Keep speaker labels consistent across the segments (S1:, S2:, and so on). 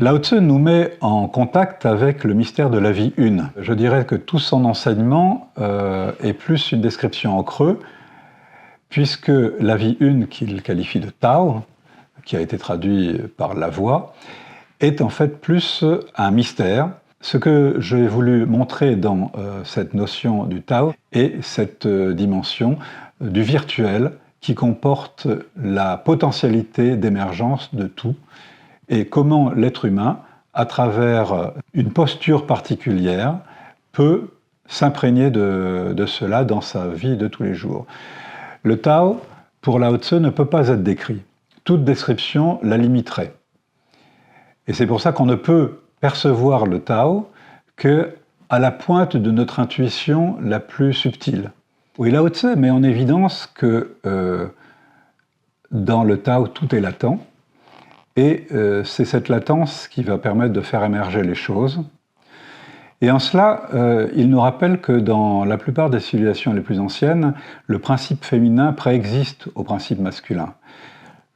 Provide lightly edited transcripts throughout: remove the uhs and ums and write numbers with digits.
S1: Lao Tzu nous met en contact avec le mystère de la vie une. Je dirais que tout son enseignement est plus une description en creux, puisque la vie une, qu'il qualifie de Tao, qui a été traduit par la voix, est en fait plus un mystère. Ce que j'ai voulu montrer dans cette notion du Tao est cette dimension du virtuel qui comporte la potentialité d'émergence de tout, et comment l'être humain, à travers une posture particulière, peut s'imprégner de cela dans sa vie de tous les jours. Le Tao, pour Lao Tzu, ne peut pas être décrit. Toute description la limiterait. Et c'est pour ça qu'on ne peut percevoir le Tao qu'à la pointe de notre intuition la plus subtile. Oui, Lao Tzu met en évidence que dans le Tao, tout est latent, et c'est cette latence qui va permettre de faire émerger les choses. Et en cela, il nous rappelle que dans la plupart des civilisations les plus anciennes, le principe féminin préexiste au principe masculin.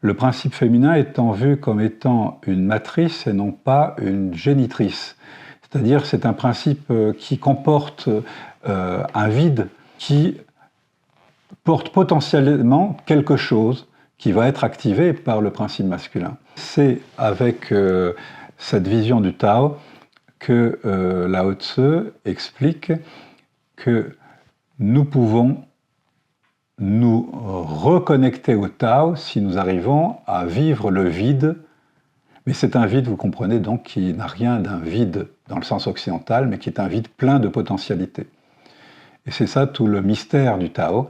S1: Le principe féminin étant vu comme étant une matrice et non pas une génitrice. C'est-à-dire c'est un principe qui comporte un vide qui porte potentiellement quelque chose qui va être activé par le principe masculin. C'est avec cette vision du Tao que Lao Tzu explique que nous pouvons nous reconnecter au Tao si nous arrivons à vivre le vide. Mais c'est un vide, vous comprenez, donc, qui n'a rien d'un vide dans le sens occidental, mais qui est un vide plein de potentialités. Et c'est ça tout le mystère du Tao,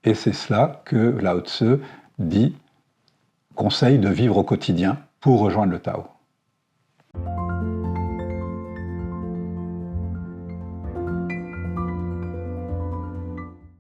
S1: et c'est cela que Lao Tzu dit, conseille de vivre au quotidien pour rejoindre le Tao.